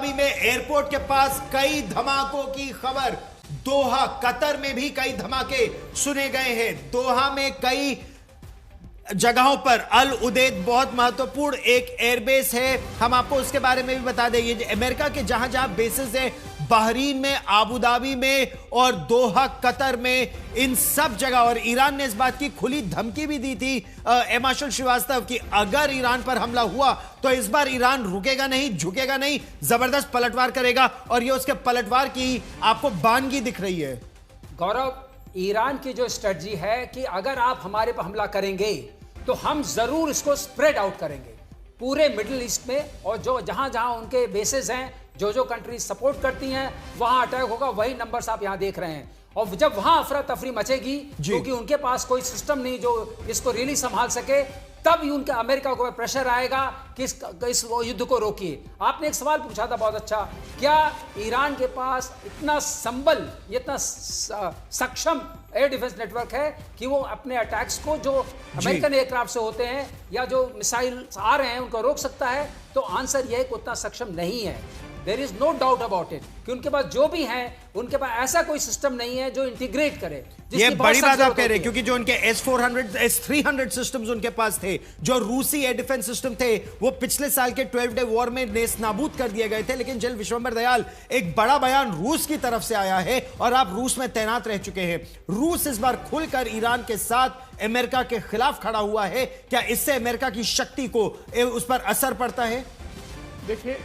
Dhabi में airport के पास कई धमाकों की खबर। दोहा कतर में भी कई धमाके सुने गए हैं। दोहा में कई जगहों पर अल उदैद बहुत महत्वपूर्ण एक एयरबेस है, हम आपको उसके बारे में भी बता दें। ये अमेरिका के जहां जहां बेसेस है, बहरीन में, आबू धाबी में और दोहा कतर में, इन सब जगह। और ईरान ने इस बात की खुली धमकी भी दी थी एमाशुल श्रीवास्तव की अगर ईरान पर हमला हुआ तो इस बार ईरान रुकेगा नहीं, झुकेगा नहीं, जबरदस्त पलटवार करेगा। और ये उसके पलटवार की आपको बानगी दिख रही है। गौरव, ईरान की जो स्ट्रेटजी है कि अगर आप हमारे पर हमला करेंगे तो हम जरूर इसको स्प्रेड आउट करेंगे पूरे मिडिल ईस्ट में, और जो जहां जहां उनके बेसेस हैं, जो जो कंट्रीज सपोर्ट करती हैं, वहां अटैक होगा। वही नंबर्स आप यहां देख रहे हैं। और जब वहां अफरा तफरी मचेगी क्योंकि उनके पास कोई सिस्टम नहीं जो इसको रियली संभाल सके, तब ही उनका अमेरिका को प्रेशर आएगा कि इस युद्ध को रोकिए। आपने एक सवाल पूछा था बहुत अच्छा, क्या ईरान के पास इतना संबल, इतना सक्षम एयर डिफेंस नेटवर्क है कि वो अपने अटैक्स को जो अमेरिकन एयरक्राफ्ट से होते हैं या जो मिसाइल आ रहे हैं उनको रोक सकता है? तो आंसर यह है कि उतना सक्षम नहीं है। There is no doubt about it कि उनके पास जो भी है, उनके पास ऐसा कोई सिस्टम नहीं है जो इंटीग्रेट करे। ये बड़ी बात आप कह रहे हैं, क्योंकि जो उनके S-400 S-300 सिस्टम्स उनके पास थे, जो रूसी एयर डिफेंस सिस्टम थे, वो पिछले साल के 12 डे वॉर में नेस्तनाबूद कर दिए गए थे। लेकिन जनरल विश्वंभर दयाल, एक बड़ा बयान रूस की तरफ से आया है और आप रूस में तैनात रह चुके हैं। रूस इस बार खुलकर ईरान के साथ अमेरिका के खिलाफ खड़ा हुआ है। क्या इससे अमेरिका की शक्ति को उस पर असर पड़ता है? देखिए,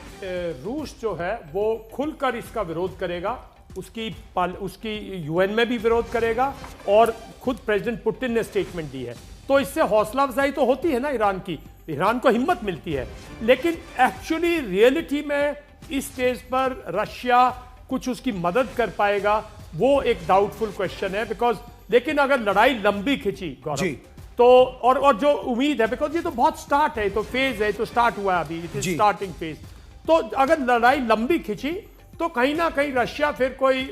रूस जो है वो खुलकर इसका विरोध करेगा, उसकी यूएन में भी विरोध करेगा और खुद प्रेसिडेंट पुतिन ने स्टेटमेंट दी है। तो इससे हौसला अफजाई तो होती है ना ईरान की, ईरान को हिम्मत मिलती है। लेकिन एक्चुअली रियलिटी में इस स्टेज पर रशिया कुछ उसकी मदद कर पाएगा, वो एक डाउटफुल क्वेश्चन है। बिकॉज लेकिन अगर लड़ाई लंबी खिंची गौरव, तो और जो उम्मीद है, बिकॉज ये तो बहुत स्टार्ट है, तो फेज है, तो स्टार्ट हुआ है अभी, इट इज स्टार्टिंग फेज। तो अगर लड़ाई लंबी खिंची तो कहीं ना कहीं रशिया फिर कोई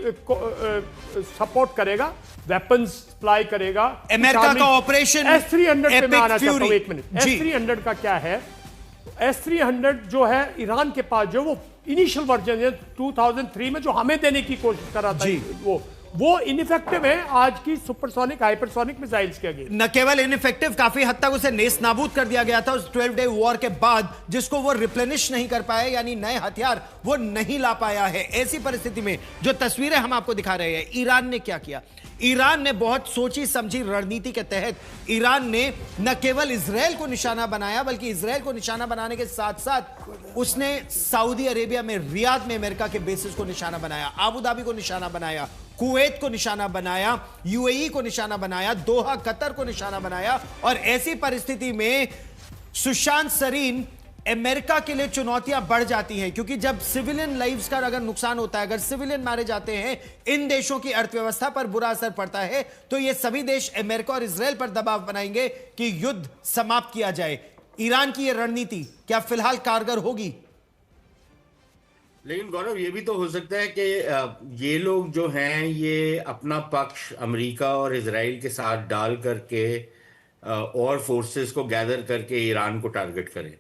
सपोर्ट करेगा, वेपन्स सप्लाई करेगा। अमेरिका का ऑपरेशन S-300 पे मैं आना चाहता हूं, एक मिनट। S-300 का क्या है? S-300 जो है ईरान के पास, जो वो इनिशियल वर्जन है 2003 में जो हमें देने की कोशिश कर रहा था, वो इनइफेक्टिव है आज की सुपरसोनिक हाइपरसोनिक मिसाइल्स के अगेंस्ट। न केवल इनइफेक्टिव, काफी हद तक उसे नेस्तनाबूद कर दिया गया था उस 12 डे वॉर के बाद, जिसको वो रिप्लेनिश नहीं कर पाए, यानी नए हथियार वो नहीं ला पाया है। ऐसी परिस्थिति में जो तस्वीरें हम आपको दिखा रहे हैं, ईरान ने क्या किया? ईरान ने बहुत सोची समझी रणनीति के तहत ईरान ने न केवल इजराइल को निशाना बनाया, बल्कि इजराइल को निशाना बनाने के साथ साथ उसने सऊदी अरेबिया में, रियाद में अमेरिका के बेसिस को निशाना बनाया, आबू धाबी को निशाना बनाया, कुवैत को निशाना बनाया, यूएई को निशाना बनाया, दोहा कतर को निशाना बनाया। और ऐसी परिस्थिति में सुशांत सरीन, अमेरिका के लिए चुनौतियां बढ़ जाती हैं, क्योंकि जब सिविलियन लाइव्स का अगर नुकसान होता है, अगर सिविलियन मारे जाते हैं, इन देशों की अर्थव्यवस्था पर बुरा असर पड़ता है, तो ये सभी देश अमेरिका और इजराइल पर दबाव बनाएंगे कि युद्ध समाप्त किया जाए। ईरान की यह रणनीति क्या फिलहाल कारगर होगी? लेकिन गौरव, ये भी तो हो सकता है कि ये लोग जो हैं ये अपना पक्ष अमेरिका और इजराइल के साथ डाल करके और फोर्सेस को गैदर करके ईरान को टारगेट करें।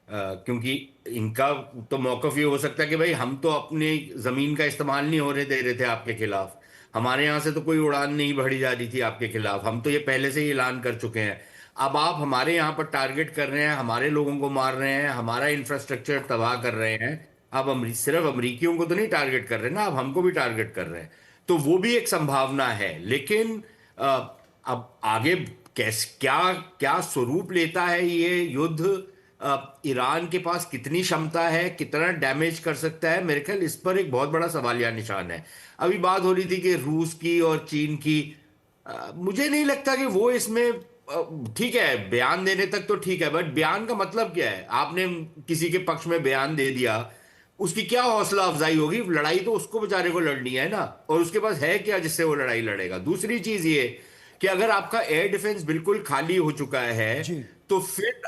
क्योंकि इनका तो मौकफ ये हो सकता है कि भाई हम तो अपनी जमीन का इस्तेमाल नहीं होने दे रहे थे आपके खिलाफ, हमारे यहाँ से तो कोई उड़ान नहीं भरी जा रही थी आपके खिलाफ, हम तो ये पहले से ही ऐलान कर चुके हैं। अब आप हमारे यहाँ पर टारगेट कर रहे हैं, हमारे लोगों को मार रहे हैं, हमारा इंफ्रास्ट्रक्चर तबाह कर रहे हैं। अब सिर्फ अमरीकियों को तो नहीं टारगेट कर रहे ना, अब हमको भी टारगेट कर रहे हैं। तो वो भी एक संभावना है। लेकिन अब आगे क्या स्वरूप लेता है ये युद्ध, ईरान के पास कितनी क्षमता है, कितना डैमेज कर सकता है, मेरे ख्याल इस पर एक बहुत बड़ा सवालिया निशान है। अभी बात हो रही थी कि रूस की और चीन की, मुझे नहीं लगता कि वो इसमें, ठीक है बयान देने तक तो ठीक है, बट बयान का मतलब क्या है? आपने किसी के पक्ष में बयान दे दिया, उसकी क्या हौसला अफजाई होगी? लड़ाई तो उसको बेचारे को लड़नी है ना, और उसके पास है क्या जिससे वो लड़ाई लड़ेगा? दूसरी चीज ये कि अगर आपका एयर डिफेंस बिल्कुल खाली हो चुका है, तो फिर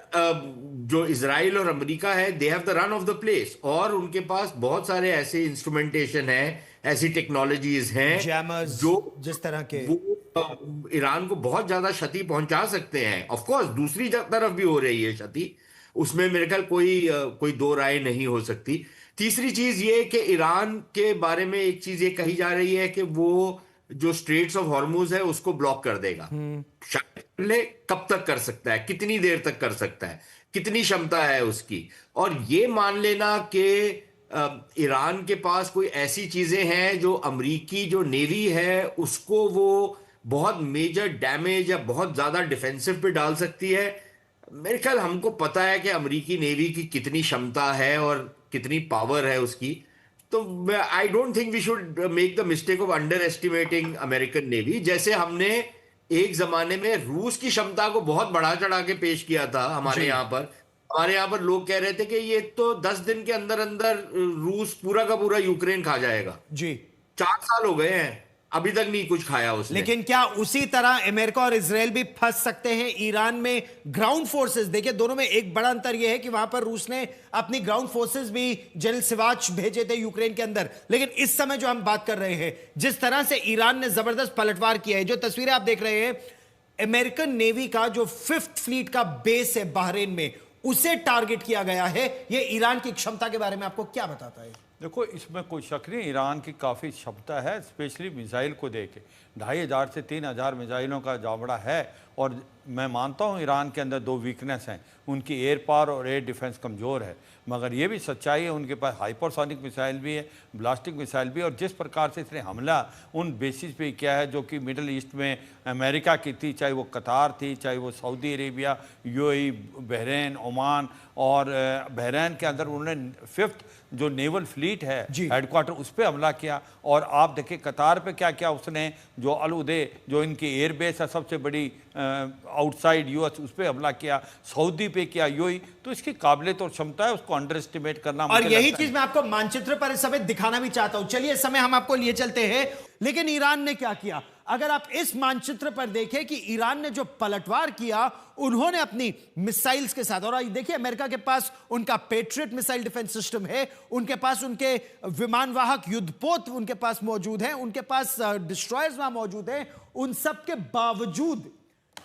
जो इजराइल और अमेरिका है, they have the run of the place, और उनके पास बहुत सारे ऐसे इंस्ट्रूमेंटेशन है, ऐसी टेक्नोलॉजीज हैं जो जिस तरह के वो ईरान को बहुत ज्यादा क्षति पहुंचा सकते हैं। ऑफ कोर्स दूसरी तरफ भी हो रही है क्षति, उसमें मेरे ख्याल कोई दो राय नहीं हो सकती। तीसरी चीज ये कि ईरान के बारे में एक चीज ये कही जा रही है कि वो जो स्ट्रेट्स ऑफ हॉर्मुज है उसको ब्लॉक कर देगा। शायद कब तक कर सकता है, कितनी देर तक कर सकता है, कितनी क्षमता है उसकी। और ये मान लेना कि ईरान के पास कोई ऐसी चीजें हैं जो अमेरिकी जो नेवी है उसको वो बहुत मेजर डैमेज या बहुत ज्यादा डिफेंसिव पे डाल सकती है। मेरे ख्याल हमको पता है कि अमेरिकी नेवी की कितनी क्षमता है और कितनी पावर है उसकी। तो I don't think we should make the mistake of underestimating American navy, जैसे हमने एक जमाने में रूस की क्षमता को बहुत बढ़ा चढ़ा के पेश किया था। हमारे यहाँ पर लोग कह रहे थे कि ये तो 10 दिन के अंदर अंदर रूस पूरा का पूरा यूक्रेन खा जाएगा। जी 4 साल हो गए हैं, अभी तक नहीं कुछ खाया उसने। लेकिन क्या उसी तरह अमेरिका और इजराइल भी फंस सकते हैं? ईरान में ग्राउंड फोर्सेस, देखिए दोनों में एक बड़ा अंतर यह है कि वहां पर रूस ने अपनी ग्राउंड फोर्सेस भी जनरल सिवाच भेजे थे यूक्रेन के अंदर, लेकिन इस समय जो हम बात कर रहे हैं, जिस तरह से ईरान ने जबरदस्त पलटवार किया है, जो तस्वीरें आप देख रहे हैं, अमेरिकन नेवी का जो 5th फ्लीट का बेस है बहरीन में, उसे टारगेट किया गया है। यह ईरान की क्षमता के बारे में आपको क्या बताता है? देखो, इसमें कोई शक नहीं, ईरान की काफ़ी क्षमता है, स्पेशली मिसाइल को देके 2500 से 3000 मिसाइलों का जावड़ा है। और मैं मानता हूँ ईरान के अंदर 2 वीकनेस हैं, उनकी एयर पावर और एयर डिफेंस कमज़ोर है, मगर ये भी सच्चाई है उनके पास हाइपरसोनिक मिसाइल भी है, ब्लास्टिक मिसाइल भी। और जिस प्रकार से इसने हमला उन बेसिस पे किया है जो कि मिडल ईस्ट में अमेरिका की थी, चाहे वो कतार थी, चाहे वो Saudi Arabia, UAE, Bahrain, Oman, और बहरीन के अंदर उन्होंने 5th जो नेवल फ्लीट है हेडक्वार्टर, उस पर हमला किया। और आप देखिए कतार पे क्या किया उसने, जो अल उदे जो इनकी एयरबेस है सबसे बड़ी आउटसाइड यूएस, उस पर हमला किया, सऊदी पे किया, यूएई। तो इसकी काबिलियत और क्षमता है, उसको अंडर एस्टिमेट करना। और यही चीज मैं आपको मानचित्र पर इस समय दिखाना भी चाहता हूं। चलिए इस समय हम आपको लिए चलते हैं, लेकिन ईरान ने क्या किया? अगर आप इस मानचित्र पर देखें कि ईरान ने जो पलटवार किया, उन्होंने अपनी मिसाइल्स के साथ, और देखिए अमेरिका के पास उनका पेट्रियट मिसाइल डिफेंस सिस्टम है, उनके पास उनके विमानवाहक युद्धपोत उनके पास मौजूद हैं, उनके पास डिस्ट्रॉयर्स वहां मौजूद हैं। उन सब के बावजूद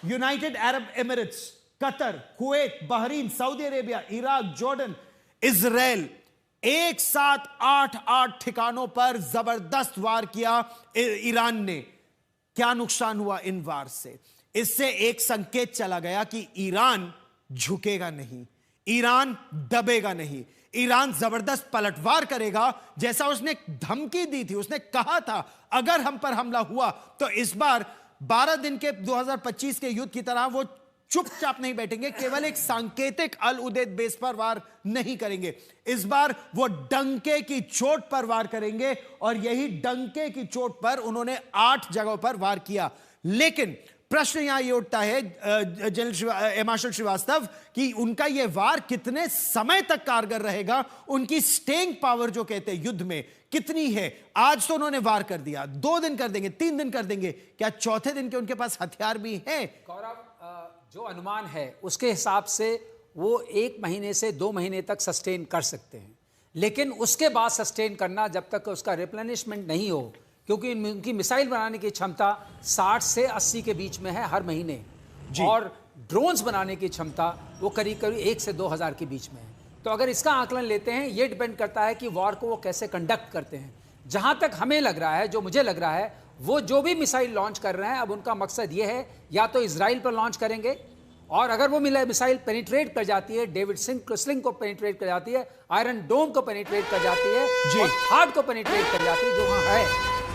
United Arab Emirates, Qatar, Kuwait, Bahrain, Saudi Arabia, Iraq, Jordan, Israel एक साथ 8 ठिकानों पर जबरदस्त वार किया ईरान ने। क्या नुकसान हुआ इन वार से? इससे एक संकेत चला गया कि ईरान झुकेगा नहीं, ईरान दबेगा नहीं, ईरान जबरदस्त पलटवार करेगा। जैसा उसने धमकी दी थी, उसने कहा था अगर हम पर हमला हुआ तो इस बार 12 दिन के 2025 के युद्ध की तरह वो चुपचाप नहीं बैठेंगे, केवल एक सांकेतिक अल उदैद बेस पर वार नहीं करेंगे। इस बार वो डंके की चोट पर वार करेंगे, और यही डंके की चोट पर उन्होंने 8 जगहों पर वार किया। लेकिन प्रश्न यहां यह उठता है जनरल मार्शल श्रीवास्तव कि उनका यह वार कितने समय तक कारगर रहेगा, उनकी स्टेइंग पावर जो कहते हैं युद्ध में कितनी है। आज तो उन्होंने वार कर दिया, 2 दिन कर देंगे, 3 दिन कर देंगे, क्या 4थे दिन के उनके पास हथियार भी हैं? गौरव, जो अनुमान है उसके हिसाब से वो 1 महीने से 2 महीने तक सस्टेन कर सकते हैं, लेकिन उसके बाद सस्टेन करना जब तक उसका रिप्लेनिशमेंट नहीं हो, क्योंकि उनकी मिसाइल बनाने की क्षमता 60 से 80 के बीच में है हर महीने, और ड्रोन्स बनाने की क्षमता वो करीब करीब 1 से 2000 के बीच में है। तो अगर इसका आकलन लेते हैं, ये डिपेंड करता है कि वॉर को वो कैसे कंडक्ट करते हैं। जहां तक हमें लग रहा है, जो मुझे लग रहा है, वो जो भी मिसाइल लॉन्च कर रहे हैं, अब उनका मकसद ये है या तो इजराइल पर लॉन्च करेंगे, और अगर वो मिसाइल पेनिट्रेट कर जाती है, डेविड स्लिंग को पेनिट्रेट कर जाती है, आयरन डोम को पेनिट्रेट कर जाती है, और हार्ड को पेनिट्रेट कर जाती है जो वहां है,